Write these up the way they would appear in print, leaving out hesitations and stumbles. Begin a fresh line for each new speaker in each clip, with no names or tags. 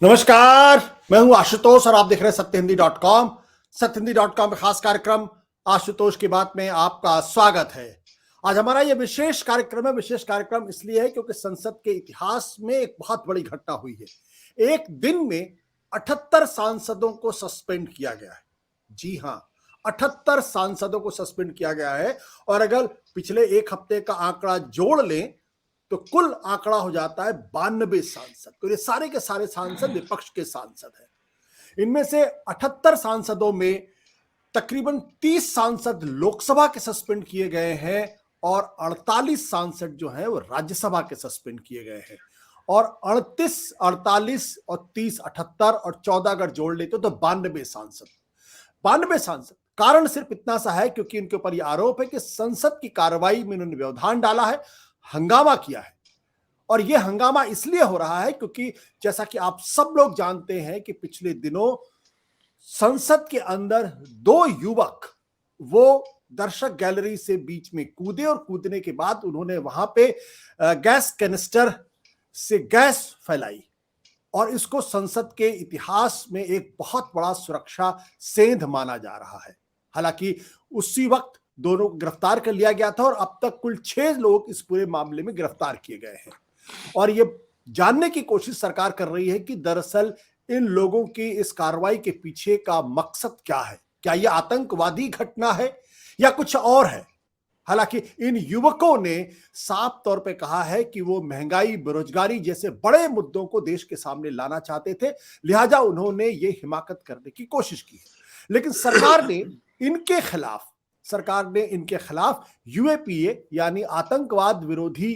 नमस्कार, मैं हूं आशुतोष और आप देख रहे हैं सत्यहिंदी.com। सत्यहिंदी.com में खास कार्यक्रम आशुतोष की बात में आपका स्वागत है। आज हमारा ये विशेष कार्यक्रम है। विशेष कार्यक्रम इसलिए है क्योंकि संसद के इतिहास में एक बहुत बड़ी घटना हुई है। एक दिन में 78 सांसदों को सस्पेंड किया गया है। जी हां, 78 सांसदों को सस्पेंड किया गया है। और अगर पिछले एक हफ्ते का आंकड़ा जोड़ लें तो कुल आंकड़ा हो जाता है 92 सांसद। तो ये सारे के सारे सांसद विपक्ष के सांसद हैं। इनमें से 78 सांसदों में तकरीबन 30 सांसद लोकसभा के सस्पेंड किए गए हैं और 48 सांसद जो हैं वो राज्यसभा के सस्पेंड किए गए हैं। और 38, 48 और 30, 78 और 14 अगर जोड़ लेते तो 92 सांसद। 92 सांसद। कारण सिर्फ इतना सा है क्योंकि इनके ऊपर यह आरोप है कि संसद की कार्रवाई में इन्होंने व्यवधान डाला है, हंगामा किया है। और यह हंगामा इसलिए हो रहा है क्योंकि जैसा कि आप सब लोग जानते हैं कि पिछले दिनों संसद के अंदर दो युवक वो दर्शक गैलरी से बीच में कूदे और कूदने के बाद उन्होंने वहां पे गैस कैनिस्टर से गैस फैलाई और इसको संसद के इतिहास में एक बहुत बड़ा सुरक्षा सेंध माना जा रहा है। हालांकि उसी वक्त दोनों को गिरफ्तार कर लिया गया था और अब तक कुल 6 लोग इस पूरे मामले में गिरफ्तार किए गए हैं। और ये जानने की कोशिश सरकार कर रही है कि दरअसल इन लोगों की इस कार्रवाई के पीछे का मकसद क्या है। क्या यह आतंकवादी घटना है या कुछ और है। हालांकि इन युवकों ने साफ तौर पे कहा है कि वो महंगाई, बेरोजगारी जैसे बड़े मुद्दों को देश के सामने लाना चाहते थे, लिहाजा उन्होंने ये हिमाकत करने की कोशिश की है। लेकिन सरकार ने इनके खिलाफ यूएपीए यानी आतंकवाद विरोधी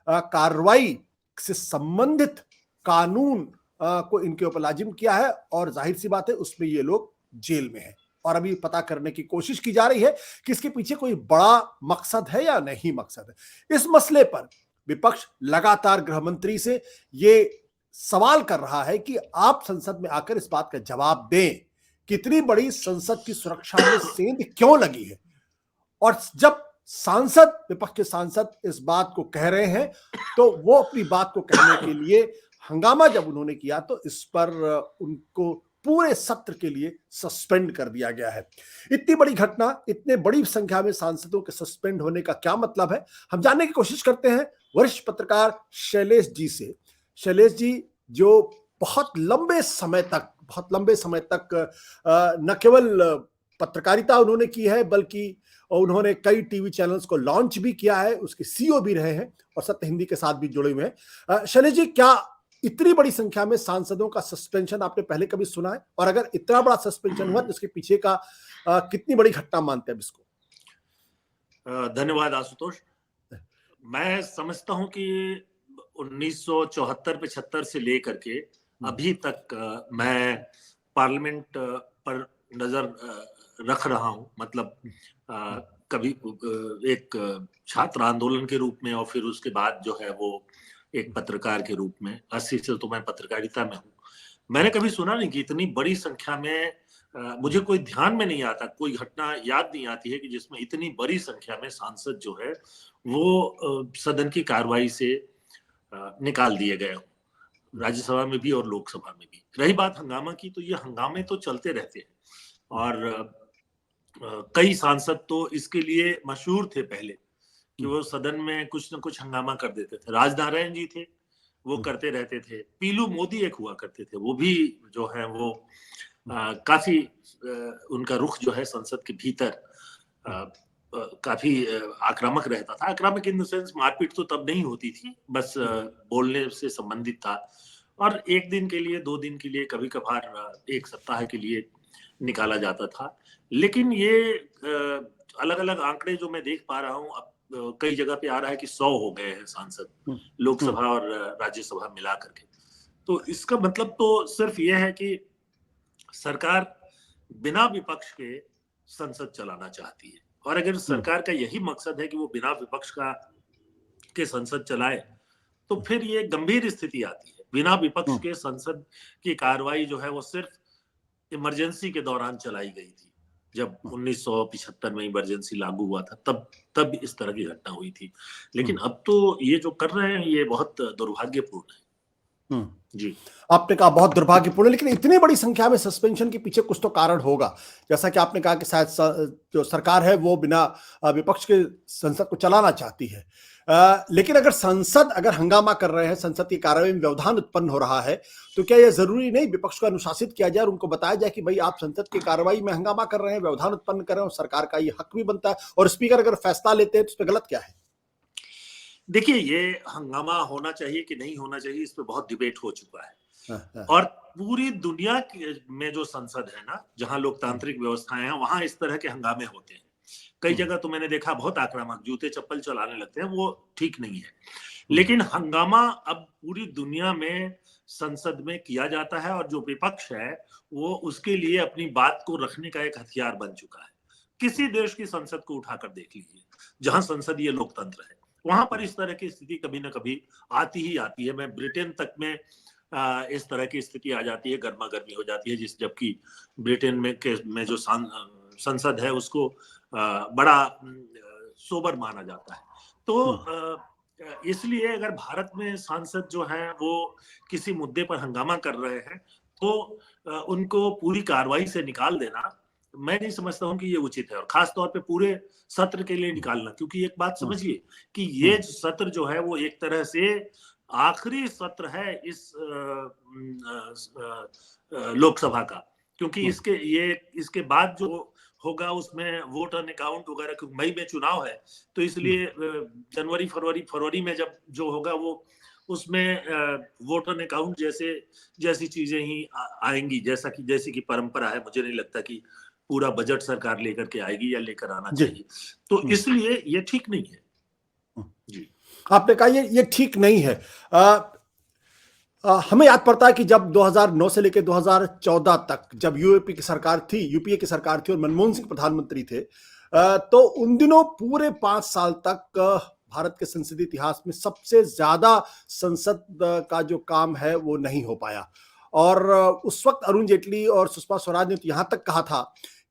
कार्रवाई से संबंधित कानून को इनके ऊपर लाजिम किया है और जाहिर सी बात है उसमें ये लोग जेल में हैं। और अभी पता करने की कोशिश की जा रही है कि इसके पीछे कोई बड़ा मकसद है या नहीं मकसद है। इस मसले पर विपक्ष लगातार गृह मंत्री से ये सवाल कर रहा है कि आप संसद में आकर इस बात का जवाब दें कि इतनी बड़ी संसद की सुरक्षा में सेंध क्यों लगी है। और जब विपक्ष के सांसद इस बात को कह रहे हैं तो वो अपनी बात को कहने के लिए हंगामा जब उन्होंने किया तो इस पर उनको पूरे सत्र के लिए सस्पेंड कर दिया गया है। इतनी बड़ी घटना, इतने बड़ी संख्या में सांसदों के सस्पेंड होने का क्या मतलब है, हम जानने की कोशिश करते हैं वरिष्ठ पत्रकार शैलेश जी से। शैलेश जी जो बहुत लंबे समय तक न केवल पत्रकारिता उन्होंने की है बल्कि उन्होंने कई टीवी चैनल्स को लॉन्च भी किया है, उसके सीईओ भी रहे हैं और सत्य हिंदी के साथ भी जुड़े हुए हैं। शैलेश जी, क्या इतनी बड़ी संख्या में सांसदों का सस्पेंशन आपने पहले कभी सुना है? और अगर इतना बड़ा सस्पेंशन हुआ तो इसके पीछे का कितनी बड़ी घटना मानते हैं इसको?
धन्यवाद आशुतोष। मैं समझता हूं कि 1974-75 से लेकर के अभी तक मैं पार्लियामेंट पर नजर रख रहा हूं। मतलब कभी एक छात्र आंदोलन के रूप में और फिर उसके बाद जो है वो एक पत्रकार के रूप में। 80 से तो मैं पत्रकारिता में हूँ। मैंने कभी सुना नहीं कि इतनी बड़ी संख्या में मुझे कोई ध्यान में नहीं आता, कोई घटना याद नहीं आती है कि जिसमें इतनी बड़ी संख्या में सांसद जो है वो सदन की कार्रवाई से निकाल दिए गए हों, राज्यसभा में भी और लोकसभा में भी। रही बात हंगामा की, तो ये हंगामे तो चलते रहते हैं और कई सांसद तो इसके लिए मशहूर थे पहले कि वो सदन में कुछ न कुछ हंगामा कर देते थे। राजनारायण जी थे, वो करते रहते थे। पीलू मोदी एक हुआ करते थे, वो भी जो है वो काफी उनका रुख जो है संसद के भीतर काफी आक्रामक रहता था। आक्रामक इन द सेंस मारपीट तो तब नहीं होती थी, बस बोलने से संबंधित था और एक दिन के लिए, 2 दिन के लिए, कभी कभार एक सप्ताह के लिए निकाला जाता था। लेकिन ये अलग अलग आंकड़े जो मैं देख पा रहा हूँ, अब कई जगह पे आ रहा है कि 100 हो गए हैं सांसद, लोकसभा और राज्यसभा मिला करके। तो इसका मतलब तो सिर्फ ये है कि सरकार बिना विपक्ष के संसद चलाना चाहती है। और अगर सरकार का यही मकसद है कि वो बिना विपक्ष के संसद चलाए तो फिर ये गंभीर स्थिति आती है। बिना विपक्ष के संसद की कार्रवाई जो है वो सिर्फ इमरजेंसी के दौरान चलाई गई थी। जब 1975 में इमरजेंसी लागू हुआ था तब इस तरह की घटना हुई थी। लेकिन अब तो ये जो कर रहे हैं ये बहुत दुर्भाग्यपूर्ण है। जी।
आपने कहा बहुत दुर्भाग्यपूर्ण, लेकिन इतनी बड़ी संख्या में सस्पेंशन के पीछे कुछ तो कारण होगा। जैसा कि आपने कहा कि शायद जो सरकार है वो बिना विपक्ष के संसद को चलाना चाहती है। लेकिन अगर संसद अगर हंगामा कर रहे हैं, संसद की कार्रवाई में व्यवधान उत्पन्न हो रहा है, तो क्या यह जरूरी नहीं विपक्ष को अनुशासित किया जाए और उनको बताया जाए कि भाई आप संसद की कार्रवाई में हंगामा कर रहे हैं, व्यवधान उत्पन्न कर रहे हैं, और सरकार का ये हक भी बनता है, और स्पीकर अगर फैसला लेते हैं तो उसमें गलत क्या है?
देखिए, ये हंगामा होना चाहिए कि नहीं होना चाहिए, इस पे बहुत डिबेट हो चुका है।
हाँ, हाँ,
और पूरी दुनिया में जो संसद है ना, जहां लोकतांत्रिक व्यवस्थाएं हैं, वहां इस तरह के हंगामे होते हैं। कई जगह तो मैंने देखा बहुत आक्रामक जूते चप्पल चलाने लगते हैं, वो ठीक नहीं है। लेकिन हंगामा अब पूरी दुनिया में संसद में किया जाता है, और जो विपक्ष है वो उसके लिए अपनी बात को रखने का एक हथियार बन चुका है। किसी देश की संसद को उठाकर देख लीजिए, जहां संसदीय लोकतंत्र है, वहां पर इस तरह की स्थिति कभी ना कभी आती ही आती है। मैं ब्रिटेन तक में इस तरह की स्थिति आ जाती है, गर्मा गर्मी हो जाती है, जबकि ब्रिटेन में जो संसद है उसको बड़ा सोबर माना जाता है। तो इसलिए अगर भारत में सांसद जो है वो किसी मुद्दे पर हंगामा कर रहे हैं, तो उनको पूरी कार्रवाई से निकाल देना मैं नहीं समझता हूं कि ये उचित है, और खास तौर पे पूरे सत्र के लिए निकालना। क्योंकि एक बात समझिए कि ये सत्र जो है वो एक तरह से आखिरी सत्र है इस लोकसभा का, क्योंकि इसके बाद जो होगा उसमें वोट ऑन अकाउंट वगैरह, क्योंकि मई में चुनाव है, तो इसलिए जनवरी फरवरी में जब जो होगा वो उसमें वोट ऑन अकाउंट जैसी चीजें ही आएंगी, जैसी की परंपरा है। मुझे नहीं लगता कि पूरा बजट सरकार लेकर के आएगी या लेकर आना चाहिए, तो इसलिए ये ठीक नहीं है। जी,
आपने कहा ये ठीक नहीं है। हमें याद पड़ता है कि जब 2009 से लेकर 2014 तक जब यूपीए की सरकार थी और मनमोहन सिंह प्रधानमंत्री थे, तो उन दिनों पूरे 5 साल तक भारत के संसदीय इतिहास में सबसे ज्यादा संसद का जो काम है वो नहीं हो पाया। और उस वक्त अरुण जेटली और सुषमा स्वराज ने तो यहां तक कहा था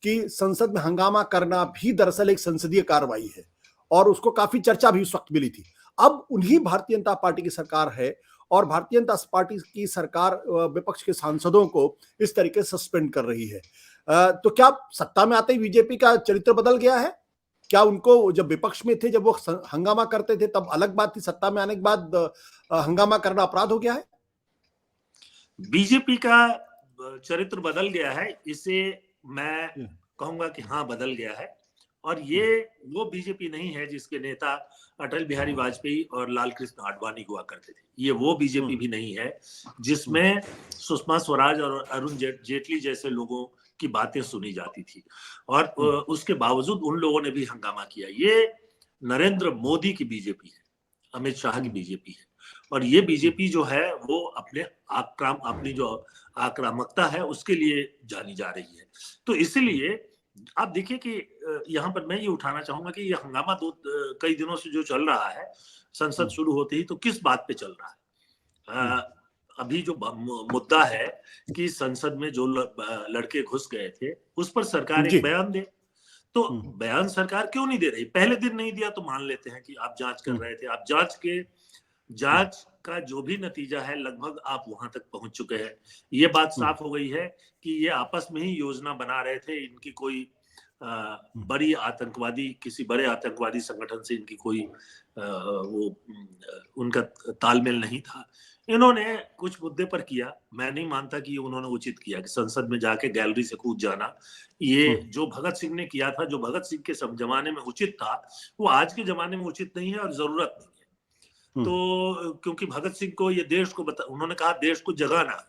कि संसद में हंगामा करना भी दरअसल एक संसदीय कार्रवाई है, और उसको काफी चर्चा भी उस वक्त मिली थी। अब उन्हीं भारतीय जनता पार्टी की सरकार है, और भारतीय जनता पार्टी की सरकार विपक्ष के सांसदों को इस तरीके से सस्पेंड कर रही है। तो क्या सत्ता में आते ही बीजेपी का चरित्र बदल गया है? क्या उनको जब विपक्ष में थे, जब वो हंगामा करते थे तब अलग बात थी, सत्ता में आने के बाद हंगामा करना अपराध हो गया है?
बीजेपी का चरित्र बदल गया है, इसे मैं कहूंगा कि हाँ, बदल गया है। और ये वो बीजेपी नहीं है जिसके नेता अटल बिहारी वाजपेयी और लाल कृष्ण आडवाणी हुआ करते थे। ये वो बीजेपी भी नहीं है जिसमें सुषमा स्वराज और अरुण जेटली जैसे लोगों की बातें सुनी जाती थी, और उसके बावजूद उन लोगों ने भी हंगामा किया। ये नरेंद्र मोदी की बीजेपी है, अमित शाह की बीजेपी है, और ये बीजेपी जो है वो अपनी जो आक्रामकता है उसके लिए जानी जा रही है। तो इसलिए आप देखिए कि यहाँ पर मैं ये उठाना चाहूंगा कि ये हंगामा कई दिनों से जो चल रहा है, संसद शुरू होते ही, तो किस बात पे चल रहा है? अभी जो मुद्दा है कि संसद में जो लड़के घुस गए थे उस पर सरकार एक बयान दे, तो बयान सरकार क्यों नहीं दे रही? पहले दिन नहीं दिया तो मान लेते हैं कि आप जांच कर रहे थे, आप जांच का जो भी नतीजा है लगभग आप वहां तक पहुंच चुके हैं। ये बात साफ हो गई है कि ये आपस में ही योजना बना रहे थे, इनकी कोई किसी बड़े आतंकवादी संगठन से इनकी कोई उनका तालमेल नहीं था। इन्होंने कुछ मुद्दे पर किया, मैं नहीं मानता कि उन्होंने उचित किया कि संसद में जाके गैलरी से कूद जाना। ये जो भगत सिंह ने किया था, जो भगत सिंह के जमाने में उचित था, वो आज के जमाने में उचित नहीं है और जरूरत नहीं है। तो क्योंकि भगत सिंह को ये देश को उन्होंने कहा देश को जगाना है,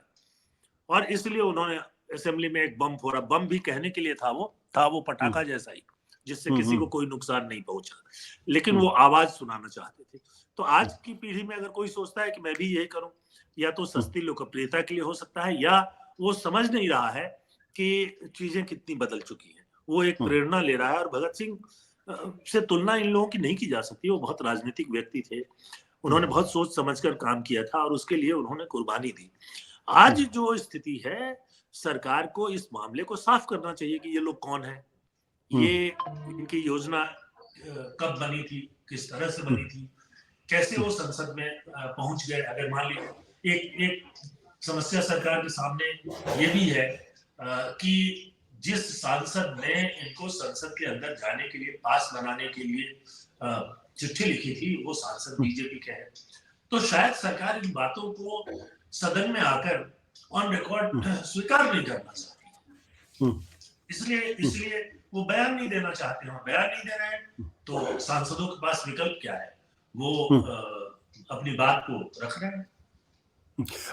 और इसलिए उन्होंने असेंबली में एक बम फोड़ा। बम भी कहने के लिए था वो पटाखा जैसा ही, जिससे किसी को कोई नुकसान नहीं पहुंचा, लेकिन वो आवाज सुनाना चाहते थे। तो आज की पीढ़ी में अगर कोई सोचता है कि मैं भी यही करूं, या तो सस्ती लोकप्रियता के लिए हो सकता है, या वो समझ नहीं रहा है कि चीजें कितनी बदल चुकी हैं, वो एक प्रेरणा ले रहा है। और भगत सिंह से तुलना इन लोगों की नहीं की जा सकती। वो बहुत राजनीतिक व्यक्ति थे, उन्होंने बहुत सोच समझकर काम किया था और उसके लिए उन्होंने कुर्बानी दी। आज जो स्थिति है, सरकार को इस मामले को साफ करना चाहिए कि ये लोग कौन है, ये इनकी योजना कब बनी थी, किस तरह से बनी थी, कैसे वो संसद में पहुंच गए। अगर मान लीजिए एक एक समस्या सरकार के सामने ये भी है कि जिस सांसद ने इनको संसद के अंदर जाने के लिए, पास बनाने के लिए चिट्ठी लिखी थी, वो सांसद बीजेपी के हैं। तो शायद सरकार इन बातों को सदन में आकर ऑन रिकॉर्ड स्वीकार नहीं करना चाहती, इसलिए वो बयान नहीं देना चाहते हैं। बयान नहीं दे रहे हैं तो सांसदों के पास विकल्प क्या है, वो अपनी बात को रख रहे हैं।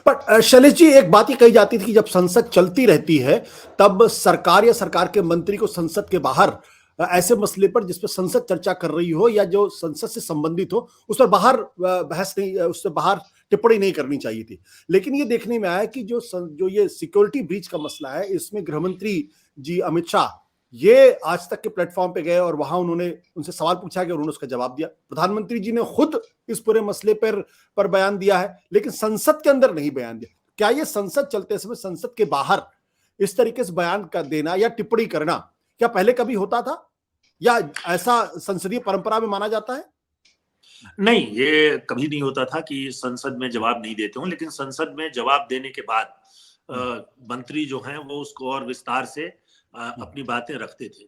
पर शैलेश जी, एक बात ही कही जाती थी कि जब संसद चलती रहती है तब सरकार या सरकार के मंत्री को संसद के बाहर ऐसे मसले पर जिस पर संसद चर्चा कर रही हो या जो संसद से संबंधित हो उस पर बाहर बहस नहीं, उससे बाहर टिप्पणी नहीं करनी चाहिए थी। लेकिन ये देखने में आया कि जो ये सिक्योरिटी ब्रीच का मसला है, इसमें गृहमंत्री जी अमित शाह ये आज तक के प्लेटफॉर्म पे गए और वहां उन्होंने उनसे सवाल पूछा गया और उन्होंने उसका जवाब दिया। प्रधानमंत्री जी ने खुद इस पूरे मसले पर बयान दिया है, लेकिन संसद के अंदर नहीं बयान दिया। क्या ये संसद चलते समय संसद के बाहर इस तरीके से बयान कर देना या टिप्पणी करना क्या पहले कभी होता था या ऐसा संसदीय परंपरा में माना जाता है?
नहीं, ये कभी नहीं होता था कि संसद में जवाब नहीं देते हो, लेकिन संसद में जवाब देने के बाद मंत्री जो हैं वो उसको और विस्तार से अपनी बातें रखते थे।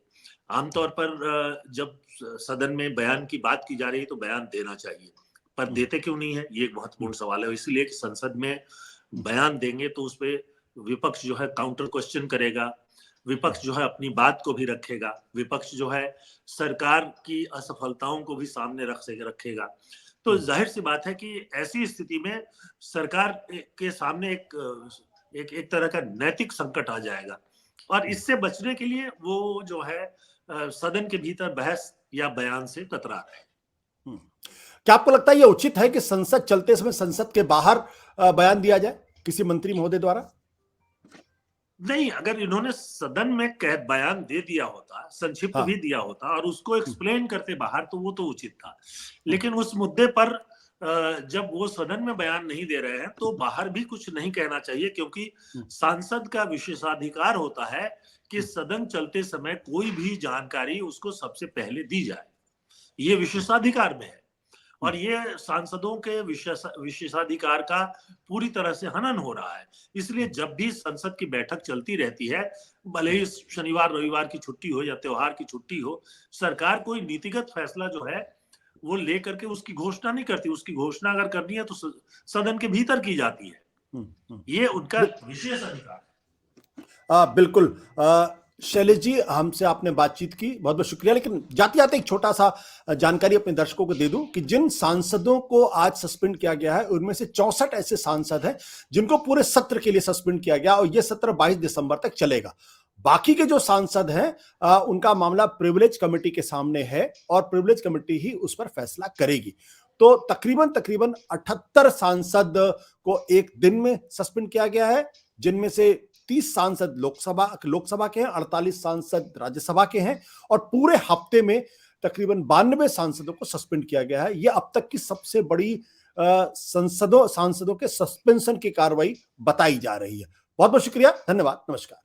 आमतौर पर जब सदन में बयान की बात की जा रही है तो बयान देना चाहिए, पर देते क्यों नहीं है, ये एक महत्वपूर्ण सवाल है। इसलिए कि संसद में बयान देंगे तो उस पर विपक्ष जो है काउंटर क्वेश्चन करेगा, विपक्ष जो है अपनी बात को भी रखेगा, विपक्ष जो है सरकार की असफलताओं को भी सामने रखेगा। तो जाहिर सी बात है कि ऐसी स्थिति में सरकार के सामने एक तरह का नैतिक संकट आ जाएगा और इससे बचने के लिए वो जो है सदन के भीतर बहस या बयान से कतरा रहे।
क्या आपको लगता है ये उचित है कि संसद चलते समय संसद के बाहर बयान दिया जाए किसी मंत्री महोदय द्वारा?
नहीं, अगर इन्होंने सदन में बयान दे दिया होता, संक्षिप्त भी दिया होता और उसको एक्सप्लेन करते बाहर तो वो तो उचित था। लेकिन उस मुद्दे पर जब वो सदन में बयान नहीं दे रहे हैं तो बाहर भी कुछ नहीं कहना चाहिए, क्योंकि सांसद का विशेषाधिकार होता है कि सदन चलते समय कोई भी जानकारी उसको सबसे पहले दी जाए। ये विशेषाधिकार में है और ये सांसदों के विशेषाधिकार का पूरी तरह से हनन हो रहा है। इसलिए जब भी संसद की बैठक चलती रहती है, भले ही शनिवार रविवार की छुट्टी हो या त्योहार की छुट्टी हो, सरकार कोई नीतिगत फैसला जो है वो लेकर के उसकी घोषणा नहीं करती। उसकी घोषणा अगर करनी है तो सदन के भीतर की जाती है। ये उनका विशेष अधिकार है।
बिल्कुल। शैलेश जी, हमसे आपने बातचीत की, बहुत बहुत शुक्रिया। लेकिन जाते जाते एक छोटा सा जानकारी अपने दर्शकों को दे दूं कि जिन सांसदों को आज सस्पेंड किया गया है उनमें से 64 ऐसे सांसद हैं जिनको पूरे सत्र के लिए सस्पेंड किया गया और यह सत्र 22 दिसंबर तक चलेगा। बाकी के जो सांसद हैं उनका मामला प्रिविलेज कमेटी के सामने है और प्रिविलेज कमेटी ही उस पर फैसला करेगी। तो तकरीबन 78 सांसद को एक दिन में सस्पेंड किया गया है, जिनमें से 30 सांसद लोकसभा के हैं, 48 सांसद राज्यसभा के हैं और पूरे हफ्ते में तकरीबन 92 सांसदों को सस्पेंड किया गया है। यह अब तक की सबसे बड़ी सांसदों के सस्पेंशन की कार्रवाई बताई जा रही है। बहुत बहुत शुक्रिया, धन्यवाद, नमस्कार।